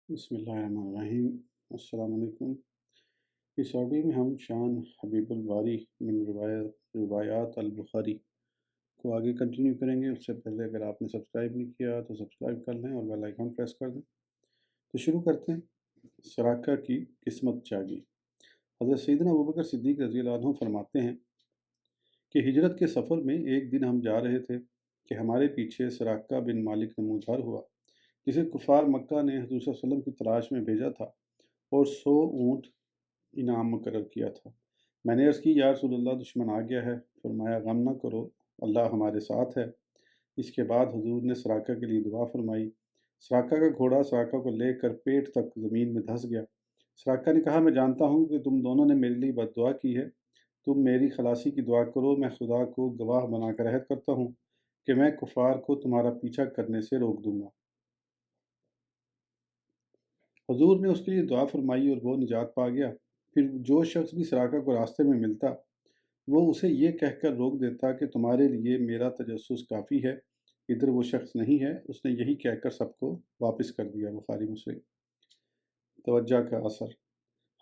بسم اللہ الرحمن الرحیم۔ السلام علیکم۔ اس آڈیو میں ہم شان حبیب الباری من روایات البخاری کو آگے کنٹینیو کریں گے۔ اس سے پہلے اگر آپ نے سبسکرائب نہیں کیا تو سبسکرائب کر لیں اور بیل آئیکن پریس کر دیں۔ تو شروع کرتے ہیں۔ سراقہ کی قسمت جاگی۔ حضرت سیدنا ابوبکر صدیق رضی اللہ عنہ فرماتے ہیں کہ ہجرت کے سفر میں ایک دن ہم جا رہے تھے کہ ہمارے پیچھے سراقہ بن مالک نمودار ہوا، جسے کفار مکہ نے حضور صلی اللہ علیہ وسلم کی تلاش میں بھیجا تھا اور 100 اونٹ انعام مقرر کیا تھا۔ میں نے عرض کی، یا رسول اللہ، دشمن آ گیا ہے۔ فرمایا، غم نہ کرو، اللہ ہمارے ساتھ ہے۔ اس کے بعد حضور نے سراقہ کے لیے دعا فرمائی۔ سراقہ کا گھوڑا سراقہ کو لے کر پیٹ تک زمین میں دھنس گیا۔ سراقہ نے کہا، میں جانتا ہوں کہ تم دونوں نے میرے لیے بد دعا کی ہے، تم میری خلاصی کی دعا کرو، میں خدا کو گواہ بنا کر عہد کرتا ہوں کہ میں کفار کو تمہارا پیچھا کرنے سے روک دوں گا۔ حضور نے اس کے لیے دعا فرمائی اور وہ نجات پا گیا۔ پھر جو شخص بھی سراقہ کو راستے میں ملتا وہ اسے یہ کہہ کر روک دیتا کہ تمہارے لیے میرا تجسس کافی ہے، ادھر وہ شخص نہیں ہے۔ اس نے یہی کہہ کر سب کو واپس کر دیا۔ بخاری مسلم۔ توجہ کا اثر۔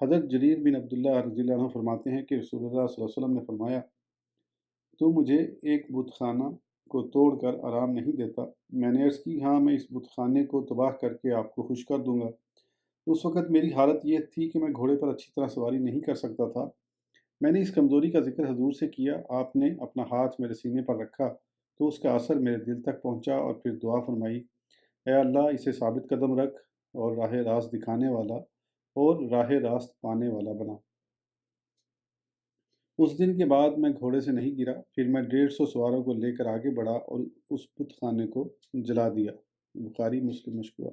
حضرت جریر بن عبداللہ رضی اللہ عنہ فرماتے ہیں کہ رسول اللہ صلی اللہ علیہ وسلم نے فرمایا، تو مجھے ایک بت خانہ کو توڑ کر آرام نہیں دیتا۔ میں نے عرض کی، ہاں، میں اس بت خانے کو تباہ کر کے آپ کو خوش کر دوں گا۔ اس وقت میری حالت یہ تھی کہ میں گھوڑے پر اچھی طرح سواری نہیں کر سکتا تھا۔ میں نے اس کمزوری کا ذکر حضور سے کیا۔ آپ نے اپنا ہاتھ میرے سینے پر رکھا تو اس کا اثر میرے دل تک پہنچا اور پھر دعا فرمائی، اے اللہ، اسے ثابت قدم رکھ اور راہ راست دکھانے والا اور راہ راست پانے والا بنا۔ اس دن کے بعد میں گھوڑے سے نہیں گرا۔ پھر میں 150 سواروں کو لے کر آگے بڑھا اور اس بت خانے کو جلا دیا۔ بخاری مسلم مشکوہ۔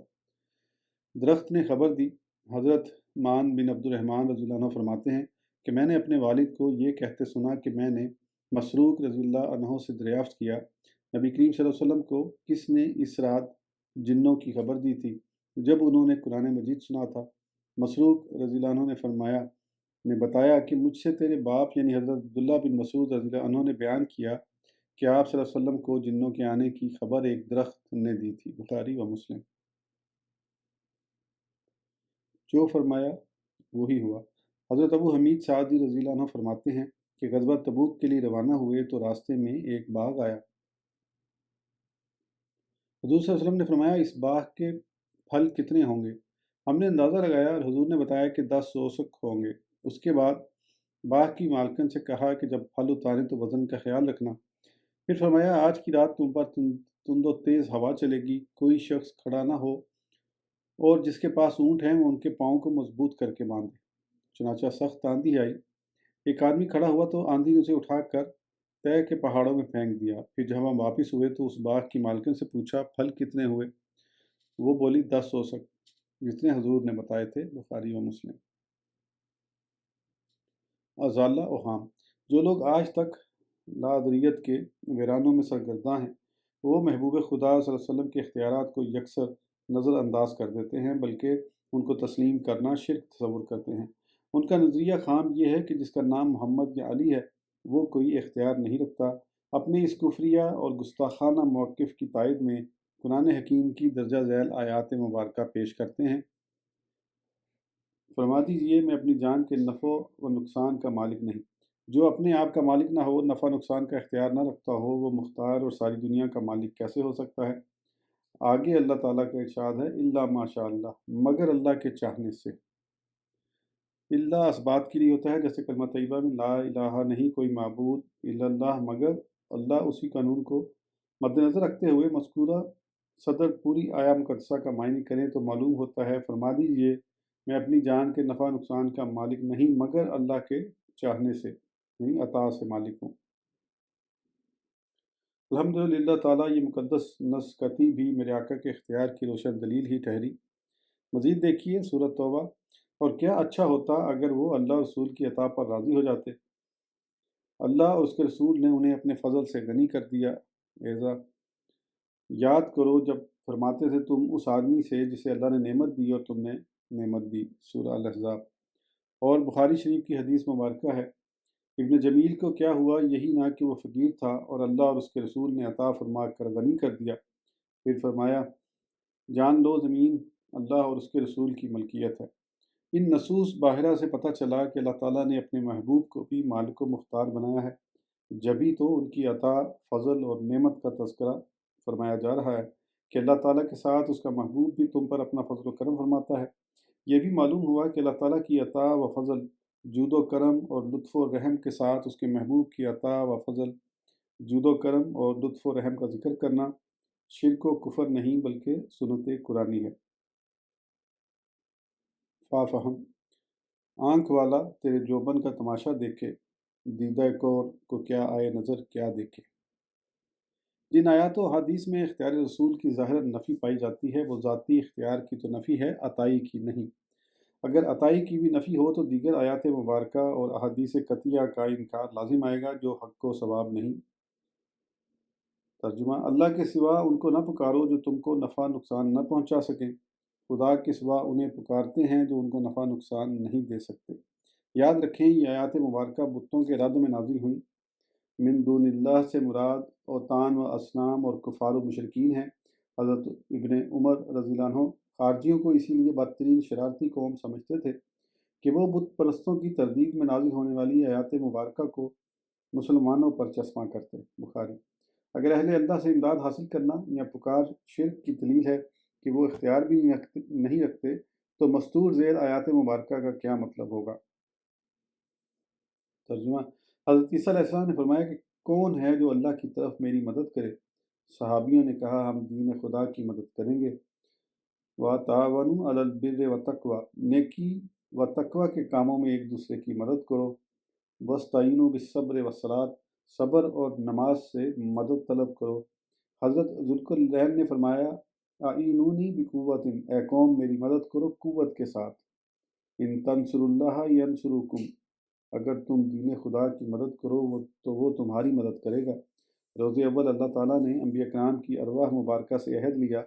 درخت نے خبر دی۔ حضرت مان بن عبد الرحمن رضی اللہ عنہ فرماتے ہیں کہ میں نے اپنے والد کو یہ کہتے سنا کہ میں نے مسروق رضی اللہ عنہ سے دریافت کیا، نبی کریم صلی اللہ علیہ وسلم کو کس نے اس رات جنوں کی خبر دی تھی جب انہوں نے قرآن مجید سنا تھا؟ مسروق رضی اللہ عنہ نے بتایا کہ مجھ سے تیرے باپ یعنی حضرت عبداللہ بن مسعود رضی اللہ عنہ نے بیان کیا کہ آپ صلی اللہ علیہ وسلم کو جنوں کے آنے کی خبر ایک درخت نے دی تھی۔ بخاری و مسلم۔ جو فرمایا وہی ہوا۔ حضرت ابو حمید سعدی رضی اللہ عنہ فرماتے ہیں کہ غزوہ تبوک کے لیے روانہ ہوئے تو راستے میں ایک باغ آیا۔ حضور صلی اللہ علیہ وسلم نے فرمایا، اس باغ کے پھل کتنے ہوں گے؟ ہم نے اندازہ لگایا اور حضور نے بتایا کہ 10 اوسق ہوں گے۔ اس کے بعد باغ کی مالکن سے کہا کہ جب پھل اتاریں تو وزن کا خیال رکھنا۔ پھر فرمایا، آج کی رات تم پر تند و تیز ہوا چلے گی، کوئی شخص کھڑا نہ ہو اور جس کے پاس اونٹ ہیں وہ ان کے پاؤں کو مضبوط کر کے باندھے۔ چنانچہ سخت آندھی آئی، ایک آدمی کھڑا ہوا تو آندھی نے اسے اٹھا کر طے کے پہاڑوں میں پھینک دیا۔ پھر جب ہم واپس ہوئے تو اس باغ کی مالکن سے پوچھا، پھل کتنے ہوئے؟ وہ بولی، 10 اوسق، جتنے حضور نے بتائے تھے۔ بخاری و مسلم۔ ازالہ اوہام۔ جو لوگ آج تک لادریت کے ویرانوں میں سرگرداں ہیں وہ محبوب خدا صلی اللہ علیہ وسلم کے اختیارات کو یکسر نظر انداز کر دیتے ہیں، بلکہ ان کو تسلیم کرنا شرک تصور کرتے ہیں۔ ان کا نظریہ خام یہ ہے کہ جس کا نام محمد یا علی ہے وہ کوئی اختیار نہیں رکھتا۔ اپنے اس کفریہ اور گستاخانہ موقف کی تائید میں قرآن حکیم کی درجہ ذیل آیات مبارکہ پیش کرتے ہیں۔ فرما دیجئے، میں اپنی جان کے نفع و نقصان کا مالک نہیں۔ جو اپنے آپ کا مالک نہ ہو، نفع نقصان کا اختیار نہ رکھتا ہو، وہ مختار اور ساری دنیا کا مالک کیسے ہو سکتا ہے؟ آگے اللہ تعالیٰ کا ارشاد ہے، الا ماشاء اللہ، مگر اللہ کے چاہنے سے۔ اللہ اس بات کے لیے ہوتا ہے جیسے کلمہ طیبہ میں لا الہ، نہیں کوئی معبود الا اللہ، مگر اللہ۔ اسی قانون کو مد نظر رکھتے ہوئے مذکورہ صدر پوری آیا مقدسہ کا معنی کریں تو معلوم ہوتا ہے، فرما دیجئے، میں اپنی جان کے نفع نقصان کا مالک نہیں مگر اللہ کے چاہنے سے، یعنی عطا سے مالک ہوں۔ الحمدللہ تعالیٰ، یہ مقدس نص قطعی بھی میرے آقا کے اختیار کی روشن دلیل ہی ٹھہری۔ مزید دیکھیے سورۃ توبہ۔ اور کیا اچھا ہوتا اگر وہ اللہ رسول کی عطا پر راضی ہو جاتے۔ اللہ اور اس کے رسول نے انہیں اپنے فضل سے غنی کر دیا۔ ایزا یاد کرو جب فرماتے تھے تم اس آدمی سے جسے اللہ نے نعمت دی اور تم نے نعمت دی۔ سورہ الاحزاب۔ اور بخاری شریف کی حدیث مبارکہ ہے، ابن جمیل کو کیا ہوا، یہی نہ کہ وہ فقیر تھا اور اللہ اور اس کے رسول نے عطا فرما کر غنی کر دیا۔ پھر فرمایا، جان لو زمین اللہ اور اس کے رسول کی ملکیت ہے۔ ان نصوص باہرہ سے پتہ چلا کہ اللہ تعالیٰ نے اپنے محبوب کو بھی مالک و مختار بنایا ہے، جبھی تو ان کی عطا، فضل اور نعمت کا تذکرہ فرمایا جا رہا ہے کہ اللہ تعالیٰ کے ساتھ اس کا محبوب بھی تم پر اپنا فضل و کرم فرماتا ہے۔ یہ بھی معلوم ہوا کہ اللہ تعالیٰ کی عطا و فضل، جود و کرم اور لطف و رحم کے ساتھ اس کے محبوب کی عطا و فضل، جود و کرم اور لطف و رحم کا ذکر کرنا شرک و کفر نہیں بلکہ سنت قرآنی ہے۔ فہم، آنکھ والا تیرے جوبن کا تماشا دیکھے، دیدہ کور کو کیا آئے نظر کیا دیکھے۔ جن آیات و حدیث میں اختیار رسول کی ظاہر نفی پائی جاتی ہے وہ ذاتی اختیار کی تو نفی ہے، عطائی کی نہیں۔ اگر عطائی کی بھی نفی ہو تو دیگر آیات مبارکہ اور احادیث قطعیہ کا انکار لازم آئے گا جو حق و ثواب نہیں۔ ترجمہ: اللہ کے سوا ان کو نہ پکارو جو تم کو نفع نقصان نہ پہنچا سکیں، خدا کے سوا انہیں پکارتے ہیں جو ان کو نفع نقصان نہیں دے سکتے۔ یاد رکھیں یہ آیات مبارکہ بتوں کے رد میں نازل ہوئیں۔ من دون اللہ سے مراد اوطان و اصنام اور کفار و مشرکین ہیں۔ حضرت ابن عمر رضی اللہ عنہ خارجیوں کو اسی لیے بدترین شرارتی قوم سمجھتے تھے کہ وہ بت پرستوں کی تردید میں نازل ہونے والی آیات مبارکہ کو مسلمانوں پر چسپاں کرتے۔ بخاری۔ اگر اہل اللہ سے امداد حاصل کرنا یا پکار شرک کی دلیل ہے کہ وہ اختیار بھی نہیں رکھتے تو مستور ذیل آیات مبارکہ کا کیا مطلب ہوگا؟ ترجمہ: حضرت عیسیٰ علیہ السلام نے فرمایا کہ کون ہے جو اللہ کی طرف میری مدد کرے؟ صحابیوں نے کہا ہم دین خدا کی مدد کریں گے۔ وَتَعَاوَنُوا عَلَى الْبِرِّ وَالتَّقْوَىٰ، نیکی و تقوی کے کاموں میں ایک دوسرے کی مدد کرو۔ وَاسْتَعِینُوا بِالصَّبْرِ وَالصَّلَاةِ، صبر اور نماز سے مدد طلب کرو۔ حضرت ذوالقرنین نے فرمایا اعینونی بقوۃ، اے قوم میری مدد کرو قوت کے ساتھ۔ ان تنصروا اللہ ینصرکم، اگر تم دین خدا کی مدد کرو تو وہ تمہاری مدد کرے گا۔ روز اول اللہ تعالیٰ نے انبیاء کرام کی ارواح مبارکہ سے عہد لیا،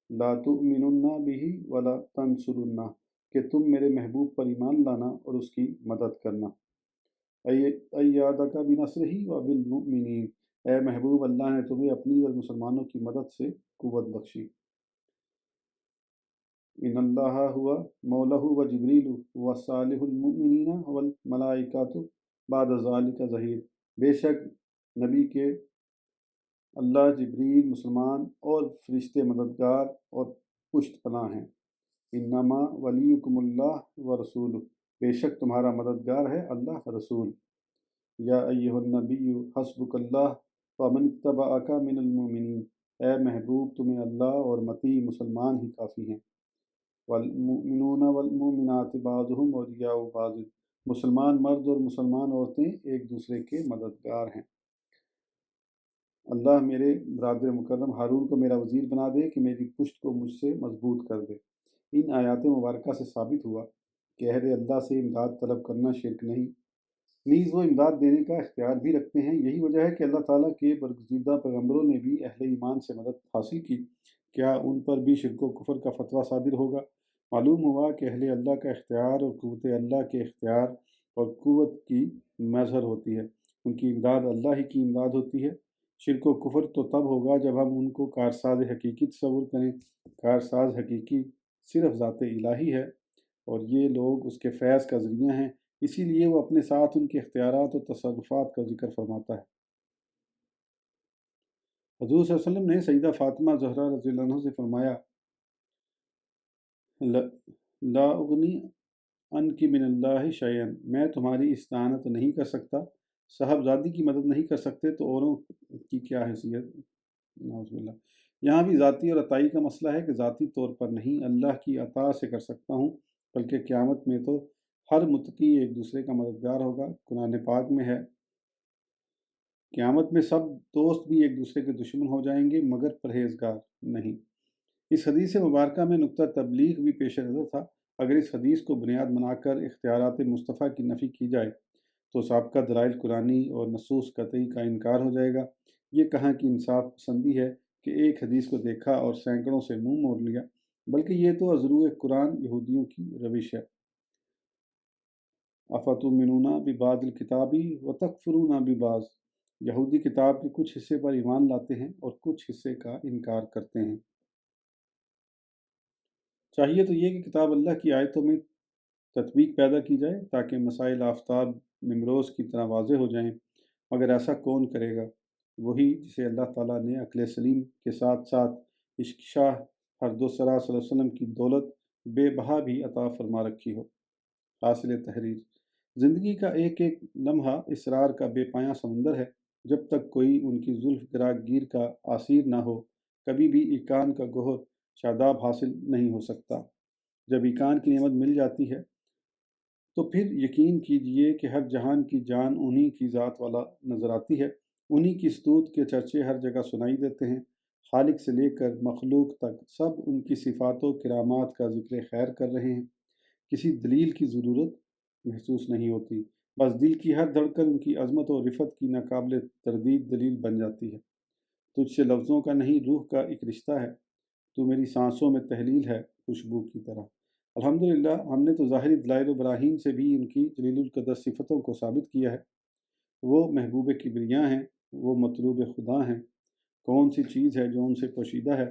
لا تؤمنن بہ ولا تنصرنہ، کہ تم میرے محبوب پر ایمان لانا اور اس کی مدد کرنا۔ ایدک بنصرہ وبالمؤمنین، اے محبوب اللہ نے تمہیں اپنی اور مسلمانوں کی مدد سے قوت بخشی۔ ان اللہ ہوا مولہ و جبریل و صالح المؤمنین والملائکۃ بعد ذلک ظہیر، بے شک نبی کے اللہ، جبریل، مسلمان اور فرشتے مددگار اور پشت پناہ ہیں۔ انما ولیکم اللہ و رسولہ، بے شک تمہارا مددگار ہے اللہ رسول۔ یا ایھا النبی حسبک اللہ ومن اتبعک من المؤمنین، اے محبوب تمہیں اللہ اور مطیع مسلمان ہی کافی ہیں۔ والمؤمنون والمؤمنات بعضهم اولیاء بعض، مسلمان مرد اور مسلمان عورتیں ایک دوسرے کے مددگار ہیں۔ اللہ میرے برادر مکرم ہارون کو میرا وزیر بنا دے کہ میری پشت کو مجھ سے مضبوط کر دے۔ ان آیات مبارکہ سے ثابت ہوا کہ اہل اللہ سے امداد طلب کرنا شرک نہیں، نیز وہ امداد دینے کا اختیار بھی رکھتے ہیں۔ یہی وجہ ہے کہ اللہ تعالیٰ کے برگزیدہ پیغمبروں نے بھی اہل ایمان سے مدد حاصل کی۔ کیا ان پر بھی شرک و کفر کا فتویٰ صادر ہوگا؟ معلوم ہوا کہ اہل اللہ کا اختیار اور قوت اللہ کے اختیار اور قوت کی مظہر ہوتی ہے، ان کی امداد اللہ ہی کی امداد ہوتی ہے۔ شرک و کفر تو تب ہوگا جب ہم ان کو کارساز حقیقی تصور کریں۔ کارساز حقیقی صرف ذات الہی ہے اور یہ لوگ اس کے فیض کا ذریعہ ہیں، اسی لیے وہ اپنے ساتھ ان کے اختیارات اور تصرفات کا ذکر فرماتا ہے۔ حضور صلی اللہ علیہ وسلم نے سیدہ فاطمہ زہرا رضی اللہ عنہ سے فرمایا، لا اغنی عنک من اللہ شیئا، میں تمہاری استعانت نہیں کر سکتا۔ صاحبزادی کی مدد نہیں کر سکتے تو اوروں کی کیا حیثیت؟ نعوذ باللہ۔ یہاں بھی ذاتی اور عطائی کا مسئلہ ہے کہ ذاتی طور پر نہیں، اللہ کی عطا سے کر سکتا ہوں، بلکہ قیامت میں تو ہر متقی ایک دوسرے کا مددگار ہوگا۔ قرآن پاک میں ہے، قیامت میں سب دوست بھی ایک دوسرے کے دشمن ہو جائیں گے مگر پرہیزگار نہیں۔ اس حدیث مبارکہ میں نقطہ تبلیغ بھی پیش نظر تھا۔ اگر اس حدیث کو بنیاد بنا کر اختیارات مصطفیٰ کی نفی کی جائے تو سابقہ دلائل قرآنی اور نصوص قطعی کا انکار ہو جائے گا۔ یہ کہاں کی انصاف پسندی ہے کہ ایک حدیث کو دیکھا اور سینکڑوں سے منہ موڑ لیا، بلکہ یہ تو ازروع قرآن یہودیوں کی روش ہے۔ افتؤمنون ببعض الکتاب وتکفرون ببعض، یہودی کتاب کے کچھ حصے پر ایمان لاتے ہیں اور کچھ حصے کا انکار کرتے ہیں۔ چاہیے تو یہ کہ کتاب اللہ کی آیتوں میں تطبیق پیدا کی جائے تاکہ مسائل آفتاب نمروز کی طرح واضح ہو جائیں، مگر ایسا کون کرے گا؟ وہی جسے اللہ تعالیٰ نے عقل سلیم کے ساتھ ساتھ عشق شاہ حرد السرا صلی اللہ علیہ وسلم کی دولت بے بہا بھی عطا فرما رکھی ہو۔ حاصل تحریر: زندگی کا ایک ایک لمحہ اسرار کا بے پایاں سمندر ہے۔ جب تک کوئی ان کی زلف گرا گیر کا آثیر نہ ہو، کبھی بھی ایقان کا گوہر شاداب حاصل نہیں ہو سکتا۔ جب ایقان کی نعمت مل جاتی ہے تو پھر یقین کیجئے کہ ہر جہان کی جان انہی کی ذات والا نظر آتی ہے، انہی کی ستوت کے چرچے ہر جگہ سنائی دیتے ہیں۔ خالق سے لے کر مخلوق تک سب ان کی صفات و کرامات کا ذکر خیر کر رہے ہیں۔ کسی دلیل کی ضرورت محسوس نہیں ہوتی، بس دل کی ہر دھڑکن ان کی عظمت و رفت کی ناقابل تردید دلیل بن جاتی ہے۔ تجھ سے لفظوں کا نہیں روح کا ایک رشتہ ہے، تو میری سانسوں میں تحلیل ہے خوشبو کی طرح۔ الحمدللہ ہم نے تو ظاہری دلائل و براہین سے بھی ان کی جلیل القدر صفتوں کو ثابت کیا ہے۔ وہ محبوب کبریاں ہیں، وہ مطلوب خدا ہیں۔ کون سی چیز ہے جو ان سے پوشیدہ ہے؟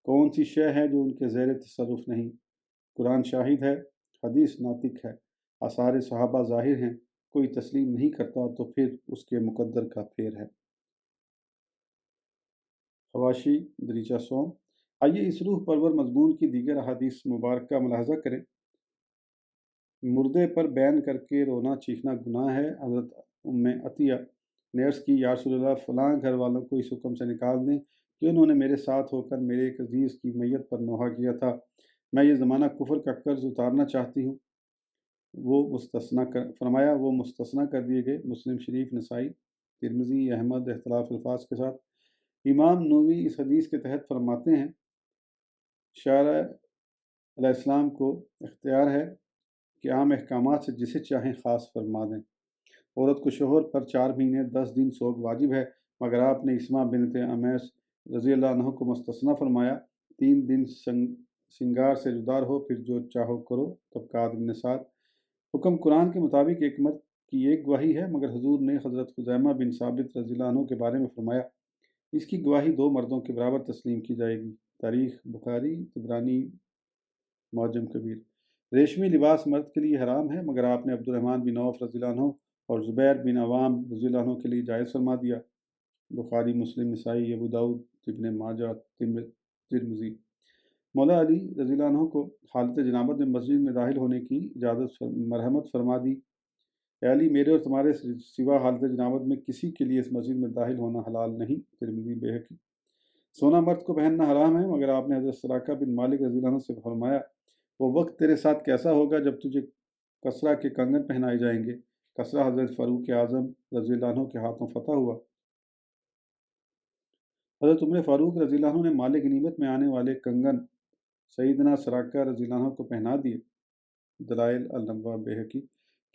کون سی شے ہے جو ان کے زیر تصرف نہیں؟ قرآن شاہد ہے، حدیث ناطق ہے، آثار صحابہ ظاہر ہیں۔ کوئی تسلیم نہیں کرتا تو پھر اس کے مقدر کا پھیر ہے۔ حواشی دریچہ سوم۔ آئیے اس روح پرور مضمون کی دیگر احادیث مبارک کا ملاحظہ کریں۔ مردے پر بین کر کے رونا چیخنا گناہ ہے۔ حضرت ام عطیہ نے عرض کی، یا رسول اللہ، فلاں گھر والوں کو اس حکم سے نکال دیں کہ انہوں نے میرے ساتھ ہو کر میرے ایک عزیز کی میت پر نوحہ کیا تھا۔ میں یہ زمانہ کفر کا قرض اتارنا چاہتی ہوں۔ فرمایا وہ مستثنیٰ کر دیے گئے۔ مسلم شریف، نسائی، ترمذی، احمد، اختلاف الفاظ کے ساتھ۔ امام نووی اس حدیث کے تحت فرماتے ہیں، شارع علیہ السلام کو اختیار ہے کہ عام احکامات سے جسے چاہیں خاص فرما دیں۔ عورت کو شوہر پر 4 مہینے 10 دن سوگ واجب ہے، مگر آپ نے اسماء بنت امیس رضی اللہ عنہ کو مستثنیٰ فرمایا۔ 3 دن سنگار سے جدا رہو، پھر جو چاہو کرو۔ طبقات ابن سعد۔ حکم قرآن کے مطابق ایک مرد کی ایک گواہی ہے، مگر حضور نے حضرت خزیمہ بن ثابت رضی اللہ عنہ کے بارے میں فرمایا، اس کی گواہی 2 مردوں کے برابر تسلیم کی جائے گی۔ تاریخ بخاری، طبرانی، معجم کبیر۔ ریشمی لباس مرد کے لیے حرام ہے، مگر آپ نے عبد الرحمن بن عوف رضی اللہ عنہ اور زبیر بن عوام رضی اللہ عنہ کے لیے جائز فرما دیا۔ بخاری، مسلم، نسائی، ابو داؤد، ابن ماجہ، ترمذی۔ مولا علی رضی اللہ عنہ کو حالت جنابت میں مسجد میں داخل ہونے کی اجازت مرحمت فرما دی۔ اے علی، میرے اور تمہارے سوا حالت جنابت میں کسی کے لیے اس مسجد میں داخل ہونا حلال نہیں۔ ترمذی، بیہقی۔ سونا مرد کو پہننا حرام ہے، مگر آپ نے حضرت سراقہ بن مالک رضی اللہ عنہ سے فرمایا، وہ وقت تیرے ساتھ کیسا ہوگا جب تجھے کسرا کے کنگن پہنائے جائیں گے۔ کسرا حضرت فاروق اعظم رضی اللہ عنہ کے ہاتھوں فتح ہوا۔ حضرت عمر فاروق رضی اللہ عنہ نے مال غنیمت میں آنے والے کنگن سیدنا سراقہ رضی اللہ عنہ کو پہنا دیے۔ دلائل النبوہ، بیہقی۔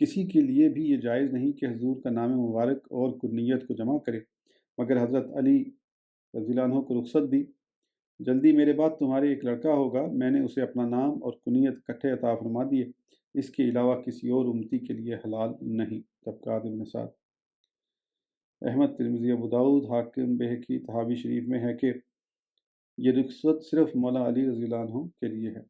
کسی کے لیے بھی یہ جائز نہیں کہ حضور کا نام مبارک اور کنیت کو جمع کرے، مگر حضرت علی رضی اللہ عنہ کو رخصت دی۔ جلدی میرے بعد تمہارے ایک لڑکا ہوگا، میں نے اسے اپنا نام اور کنیت اکٹھے عطا فرما دیے، اس کے علاوہ کسی اور امتی کے لیے حلال نہیں۔ طبقات ابن سعد۔ احمد، ترمذی، ابو داؤد، حاکم، بیہقی۔ طحاوی شریف میں ہے کہ یہ رخصت صرف مولا علی رضی اللہ عنہ کے لیے ہے۔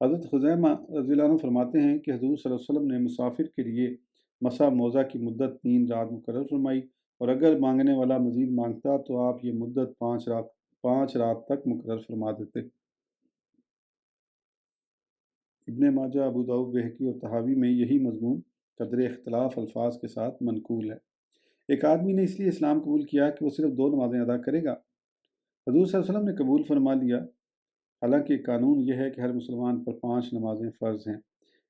حضرت خزیمہ رضی اللہ عنہ فرماتے ہیں کہ حضور صلی اللہ علیہ وسلم نے مسافر کے لیے مسا موضع کی مدت 3 رات مقرر فرمائی، اور اگر مانگنے والا مزید مانگتا تو آپ یہ مدت 5 رات تک مقرر فرما دیتے۔ ابن ماجہ، ابو داؤد، بیہقی اور طحاوی میں یہی مضمون قدر اختلاف الفاظ کے ساتھ منقول ہے۔ ایک آدمی نے اس لیے اسلام قبول کیا کہ وہ صرف 2 نمازیں ادا کرے گا۔ حضور صلی اللہ علیہ وسلم نے قبول فرما لیا، حالانکہ قانون یہ ہے کہ ہر مسلمان پر 5 نمازیں فرض ہیں۔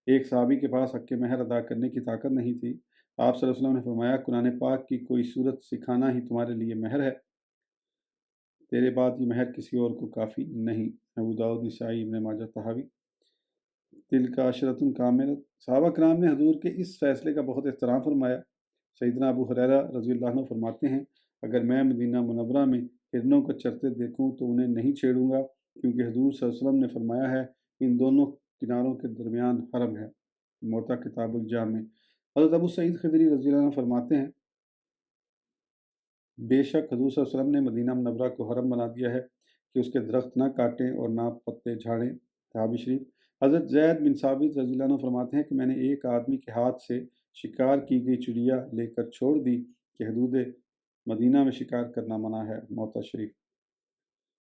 ایک صحابی کے پاس حق مہر ادا کرنے کی طاقت نہیں تھی۔ آپ صلی اللہ علیہ وسلم نے فرمایا، قرآن پاک کی کوئی صورت سکھانا ہی تمہارے لیے مہر ہے، تیرے بعد یہ مہر کسی اور کو کافی نہیں۔ ابو داؤد، نسائی، ابن ماجہ، طحاوی۔ تلک عشرۃ کاملۃ۔ صحابہ کرام نے حضور کے اس فیصلے کا بہت احترام فرمایا۔ سیدنا ابو ہریرہ رضی اللہ عنہ فرماتے ہیں، اگر میں مدینہ منورہ میں ہرنوں کو چرتے دیکھوں تو انہیں نہیں چھیڑوں گا، کیونکہ حضور صلی اللہ علیہ وسلم نے فرمایا ہے ان دونوں کناروں کے درمیان حرم ہے۔ موطا کتاب الجامع۔ حضرت ابو سعید خدری رضی اللہ عنہ فرماتے ہیں، بے شک حضور صلی اللہ علیہ وسلم نے مدینہ منورہ کو حرم بنا دیا ہے کہ اس کے درخت نہ کاٹیں اور نہ پتے جھاڑیں۔ طحاوی شریف۔ حضرت زید بن ثابت رضی اللہ عنہ فرماتے ہیں کہ میں نے ایک آدمی کے ہاتھ سے شکار کی گئی چڑیا لے کر چھوڑ دی کہ حدود مدینہ میں شکار کرنا منع ہے۔ موطا شریف۔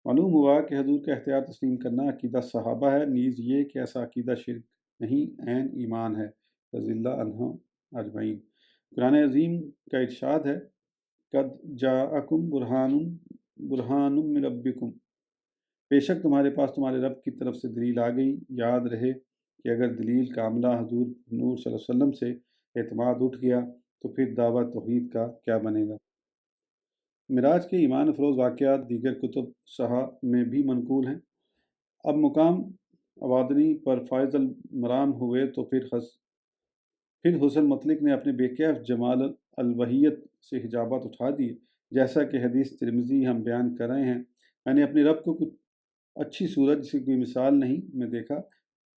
معلوم ہوا کہ حضور کا اختیار تسلیم کرنا عقیدہ صحابہ ہے، نیز یہ کہ ایسا عقیدہ شرک نہیں، عین ایمان ہے، رضی اللہ عنہ اجمعین۔ قرآن عظیم کا ارشاد ہے، قد جاءکم برہان من ربکم، بے شک تمہارے پاس تمہارے رب کی طرف سے دلیل آ گئی۔ یاد رہے کہ اگر دلیل کاملہ حضور نور صلی اللہ علیہ وسلم سے اعتماد اٹھ گیا تو پھر دعویٰ توحید کا کیا بنے گا۔ معراج کے ایمان افروز واقعات دیگر کتب صحاح میں بھی منقول ہیں۔ اب مقام آبادنی پر فائز المرام ہوئے تو پھر حسن مطلق نے اپنے بے کیف جمال الوہیت سے حجابات اٹھا دیے، جیسا کہ حدیث ترمذی ہم بیان کر رہے ہیں۔ میں نے اپنے رب کو کچھ اچھی صورت جس کی کوئی مثال نہیں میں دیکھا،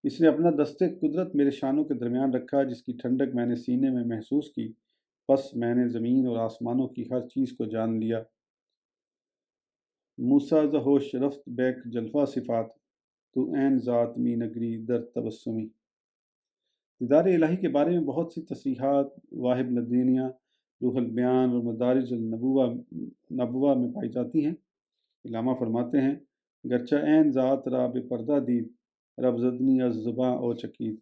اس نے اپنا دست قدرت میرے شانوں کے درمیان رکھا، جس کی ٹھنڈک میں نے سینے میں محسوس کی، پس میں نے زمین اور آسمانوں کی ہر چیز کو جان لیا۔ موسیٰ ز ہوش رفت بیک جلوہ صفات، تو عین ذات می نگری در تبسمی۔ دیدار الہی کے بارے میں بہت سی تصریحات واہب لدینیہ، روح البیان اور مدارج النبوہ میں پائی جاتی ہیں۔ علامہ فرماتے ہیں، گرچہ عین ذات را بے پردہ دید، رب زدنی از زباں او چکید۔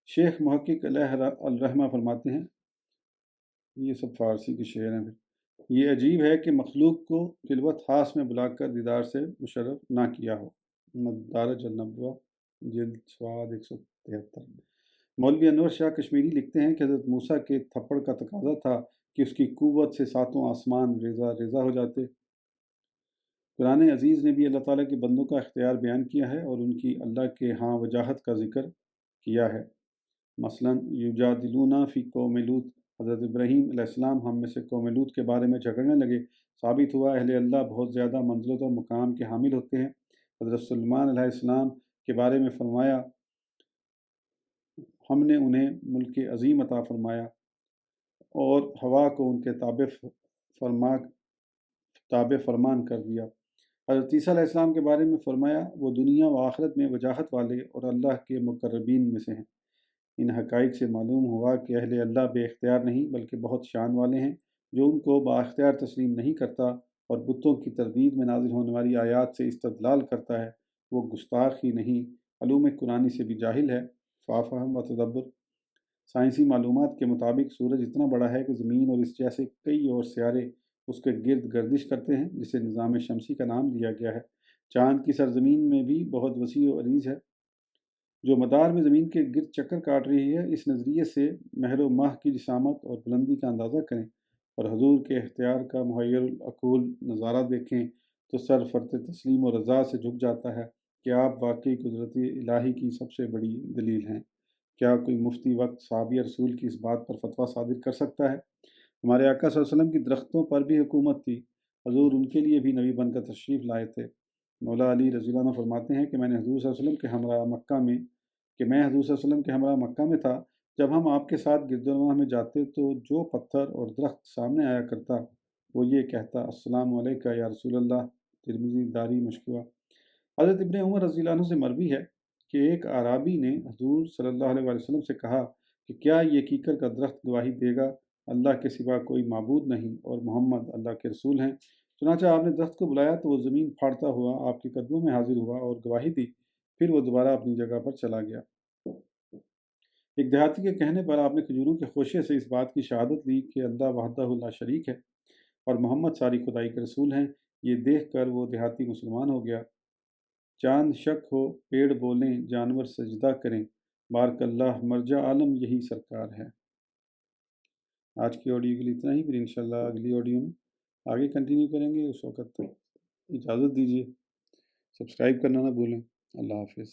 شیخ محقق علیہ الرحمہ فرماتے ہیں، یہ سب فارسی کے شعر ہیں۔ یہ عجیب ہے کہ مخلوق کو خلوت خاص میں بلا کر دیدار سے مشرف نہ کیا ہو۔ مدارج النبوہ جلد سواد 173۔ مولوی انور شاہ کشمیری لکھتے ہیں کہ حضرت موسیٰ کے تھپڑ کا تقاضا تھا کہ اس کی قوت سے ساتوں آسمان ریزہ ریزہ ہو جاتے۔ قرآن عزیز نے بھی اللہ تعالیٰ کے بندوں کا اختیار بیان کیا ہے اور ان کی اللہ کے ہاں وجاہت کا ذکر کیا ہے۔ مثلاً یجادلونا فی قوم لوط، حضرت ابراہیم علیہ السلام ہم میں سے قوم لوط کے بارے میں جھگڑنے لگے، ثابت ہوا اہل اللہ بہت زیادہ منزلت و مقام کے حامل ہوتے ہیں۔ حضرت سلیمان علیہ السلام کے بارے میں فرمایا، ہم نے انہیں ملک عظیم عطا فرمایا اور ہوا کو ان کے تابع فرمان کر دیا۔ حضرت عیسیٰ علیہ السلام کے بارے میں فرمایا، وہ دنیا و آخرت میں وجاہت والے اور اللہ کے مقربین میں سے ہیں۔ ان حقائق سے معلوم ہوا کہ اہل اللہ بے اختیار نہیں بلکہ بہت شان والے ہیں۔ جو ان کو با اختیار تسلیم نہیں کرتا اور بتوں کی تردید میں نازل ہونے والی آیات سے استدلال کرتا ہے، وہ گستاخ ہی نہیں علوم قرآنی سے بھی جاہل ہے۔ فافہم و تدبر۔ سائنسی معلومات کے مطابق سورج اتنا بڑا ہے کہ زمین اور اس جیسے کئی اور سیارے اس کے گرد گردش کرتے ہیں، جسے نظام شمسی کا نام دیا گیا ہے۔ چاند کی سرزمین میں بھی بہت وسیع و عریض ہے، جو مدار میں زمین کے گرد چکر کاٹ رہی ہے۔ اس نظریے سے مہر و ماہ کی جسامت اور بلندی کا اندازہ کریں اور حضور کے اختیار کا محیر العقول نظارہ دیکھیں تو سر فرط تسلیم و رضا سے جھک جاتا ہے کہ آپ واقعی قدرت الہی کی سب سے بڑی دلیل ہیں۔ کیا کوئی مفتی وقت صحابی رسول کی اس بات پر فتویٰ صادر کر سکتا ہے؟ ہمارے آقا صلی اللہ علیہ وسلم کی درختوں پر بھی حکومت تھی، حضور ان کے لیے بھی نبی بن کر تشریف لائے تھے۔ مولا علی رضی اللہ عنہ فرماتے ہیں کہ میں حضور صلی اللہ علیہ وسلم کے ہمراہ مکہ میں تھا۔ جب ہم آپ کے ساتھ گردونواح میں جاتے تو جو پتھر اور درخت سامنے آیا کرتا وہ یہ کہتا، السلام علیکہ یا رسول اللہ، ترمذی داری مشکوہ۔ حضرت ابن عمر رضی اللہ عنہ سے مروی ہے کہ ایک اعرابی نے حضور صلی اللہ علیہ وسلم سے کہا کہ کیا یہ کیکر کا درخت گواہی دے گا اللہ کے سوا کوئی معبود نہیں اور محمد اللہ کے رسول ہیں؟ چنانچہ آپ نے درخت کو بلایا تو وہ زمین پھاڑتا ہوا آپ کے قدموں میں حاضر ہوا اور گواہی دی، پھر وہ دوبارہ اپنی جگہ پر چلا گیا۔ ایک دیہاتی کے کہنے پر آپ نے کھجوروں کے خوشے سے اس بات کی شہادت دی کہ اللہ وحدہ لا شریک ہے اور محمد ساری خدائی کے رسول ہیں۔ یہ دیکھ کر وہ دیہاتی مسلمان ہو گیا۔ چاند شک ہو، پیڑ بولیں، جانور سجدہ کریں، بارک اللہ، مرجع عالم یہی سرکار ہے۔ آج کی آڈیو کے لیے اتنا ہی، پھر انشاءاللہ اگلی آڈیو میں آگے کنٹینیو کریں گے۔ اس وقت تک اجازت دیجیے، سبسکرائب کرنا نہ بھولیں۔ اللہ حافظ۔